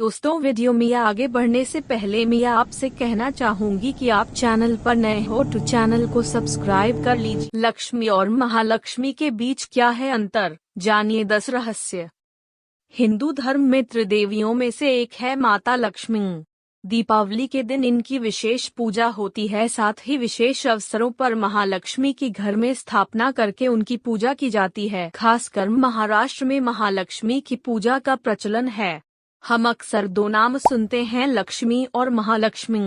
दोस्तों, वीडियो में आगे बढ़ने से पहले मैं आपसे कहना चाहूंगी कि आप चैनल पर नए हो तो चैनल को सब्सक्राइब कर लीजिए। लक्ष्मी और महालक्ष्मी के बीच क्या है अंतर, जानिए 10 रहस्य। हिंदू धर्म में त्रिदेवियों में से एक है माता लक्ष्मी। दीपावली के दिन इनकी विशेष पूजा होती है, साथ ही विशेष अवसरों पर महालक्ष्मी की घर में स्थापना करके उनकी पूजा की जाती है। खासकर महाराष्ट्र में महालक्ष्मी की पूजा का प्रचलन है। हम अक्सर दो नाम सुनते हैं, लक्ष्मी और महालक्ष्मी।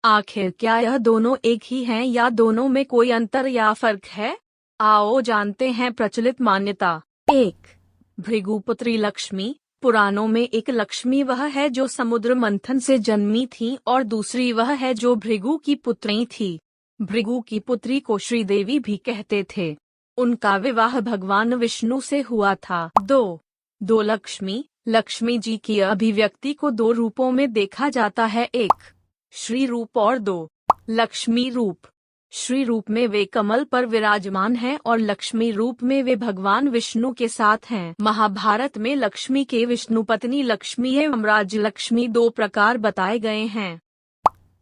आखिर क्या यह दोनों एक ही हैं या दोनों में कोई अंतर या फर्क है? आओ जानते हैं प्रचलित मान्यता। 1. भृगुपुत्री लक्ष्मी। पुराणों में एक लक्ष्मी वह है जो समुद्र मंथन से जन्मी थी और दूसरी वह है जो भृगु की पुत्री थी। भृगु की पुत्री को श्रीदेवी भी कहते थे। उनका विवाह भगवान विष्णु से हुआ था। 2. लक्ष्मी। लक्ष्मी जी की अभिव्यक्ति को दो रूपों में देखा जाता है, 1. श्री रूप और 2. लक्ष्मी रूप। श्री रूप में वे कमल पर विराजमान हैं और लक्ष्मी रूप में वे भगवान विष्णु के साथ हैं। महाभारत में लक्ष्मी के विष्णु पत्नी लक्ष्मी एवं राजलक्ष्मी दो प्रकार बताए गए हैं।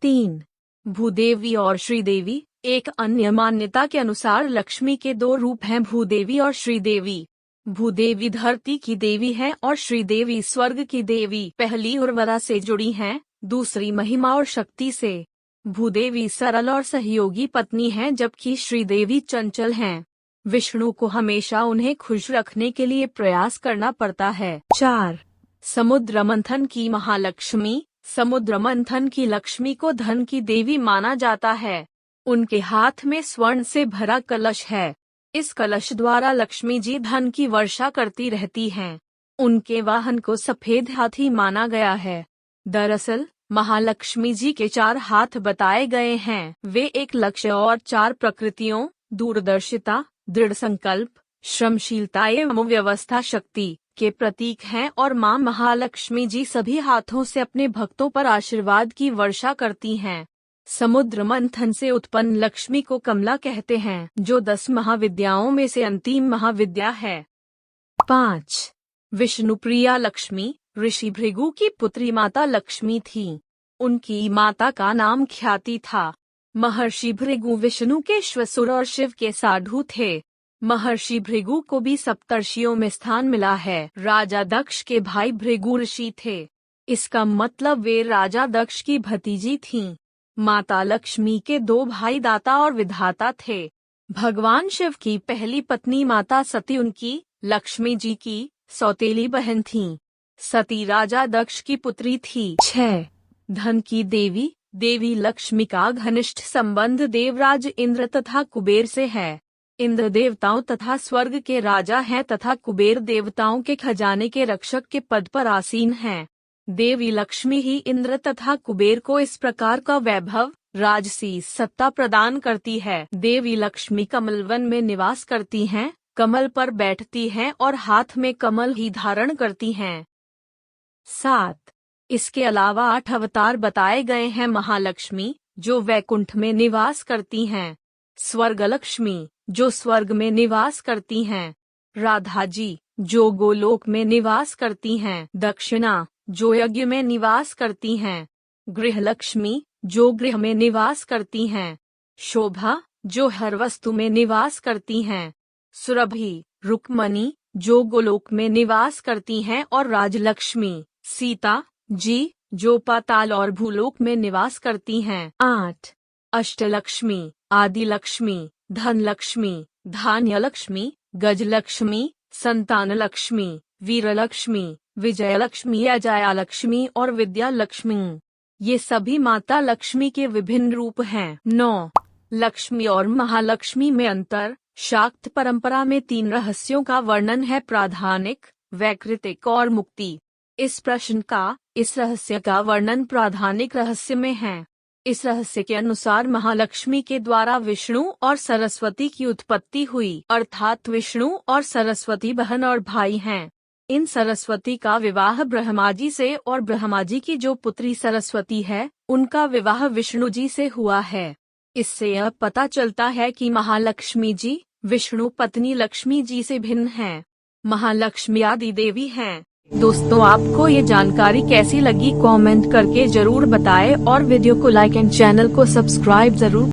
3. भूदेवी और श्रीदेवी। एक अन्य मान्यता के अनुसार लक्ष्मी के दो रूप हैं, भूदेवी और श्रीदेवी। भूदेवी धरती की देवी है और श्रीदेवी स्वर्ग की देवी। पहली उर्वरा से जुड़ी हैं, दूसरी महिमा और शक्ति से। भूदेवी सरल और सहयोगी पत्नी हैं जबकि श्रीदेवी चंचल हैं। विष्णु को हमेशा उन्हें खुश रखने के लिए प्रयास करना पड़ता है। 4. समुद्र मंथन की महालक्ष्मी। समुद्र मंथन की लक्ष्मी को धन की देवी माना जाता है। उनके हाथ में स्वर्ण से भरा कलश है। इस कलश द्वारा लक्ष्मी जी धन की वर्षा करती रहती हैं। उनके वाहन को सफेद हाथी माना गया है। दरअसल महालक्ष्मी जी के 4 हाथ बताए गए हैं। वे एक लक्ष्य और 4 प्रकृतियों, दूरदर्शिता, दृढ़ संकल्प, श्रमशीलता एवं व्यवस्था शक्ति के प्रतीक हैं और मां महालक्ष्मी जी सभी हाथों से अपने भक्तों पर आशीर्वाद की वर्षा करती हैं। समुद्र मंथन से उत्पन्न लक्ष्मी को कमला कहते हैं, जो 10 महाविद्याओं में से अंतिम महाविद्या है। 5. विष्णुप्रिया लक्ष्मी। ऋषि भृगु की पुत्री माता लक्ष्मी थी। उनकी माता का नाम ख्याति था। महर्षि भृगु विष्णु के श्वसुर और शिव के साधु थे। महर्षि भृगु को भी सप्तर्षियों में स्थान मिला है। राजा दक्ष के भाई भृगु ऋषि थे। इसका मतलब वे राजा दक्ष की भतीजी थीं। माता लक्ष्मी के 2 भाई दाता और विधाता थे। भगवान शिव की पहली पत्नी माता सती उनकी, लक्ष्मी जी की, सौतेली बहन थीं। सती राजा दक्ष की पुत्री थी। 6. धन की देवी। देवी लक्ष्मी का घनिष्ठ संबंध देवराज इंद्र तथा कुबेर से है। इंद्र देवताओं तथा स्वर्ग के राजा हैं तथा कुबेर देवताओं के खजाने के रक्षक के पद पर आसीन हैं। देवी लक्ष्मी ही इंद्र तथा कुबेर को इस प्रकार का वैभव, राजसी सत्ता प्रदान करती है। देवी लक्ष्मी कमलवन में निवास करती हैं, कमल पर बैठती हैं और हाथ में कमल ही धारण करती हैं। 7. इसके अलावा 8 अवतार बताए गए हैं। महालक्ष्मी, जो वैकुंठ में निवास करती हैं। स्वर्ग लक्ष्मी, जो स्वर्ग में निवास करती हैं। राधा जी, जो गोलोक में निवास करती हैं। दक्षिणा, जो यज्ञ में निवास करती हैं। गृह लक्ष्मी, जो गृह में निवास करती हैं। शोभा, जो हर वस्तु में निवास करती हैं। सुरभि, रुक्मणी, जो गोलोक में निवास करती हैं और राजलक्ष्मी, सीता जी, जो पाताल और भूलोक में निवास करती हैं। 8. अष्टलक्ष्मी, आदि लक्ष्मी, धन लक्ष्मी, धान्य लक्ष्मी, गज लक्ष्मी, संतान लक्ष्मी, वीर लक्ष्मी, विजय लक्ष्मी, अजया लक्ष्मी और विद्या लक्ष्मी। ये सभी माता लक्ष्मी के विभिन्न रूप हैं। 9. लक्ष्मी और महालक्ष्मी में अंतर। शाक्त परंपरा में 3 रहस्यों का वर्णन है, प्राधानिक, वैकृतिक और मुक्ति। इस रहस्य का वर्णन प्राधानिक रहस्य में है। इस रहस्य के अनुसार महालक्ष्मी के द्वारा विष्णु और सरस्वती की उत्पत्ति हुई, अर्थात विष्णु और सरस्वती बहन और भाई हैं। इन सरस्वती का विवाह ब्रह्मा जी से और ब्रह्मा जी की जो पुत्री सरस्वती है, उनका विवाह विष्णु जी से हुआ है। इससे यह पता चलता है कि महालक्ष्मी जी विष्णु पत्नी लक्ष्मी जी से भिन्न हैं। महालक्ष्मी आदि देवी हैं। दोस्तों आपको ये जानकारी कैसी लगी कमेंट करके जरूर बताएं और वीडियो को लाइक एंड चैनल को सब्सक्राइब जरूर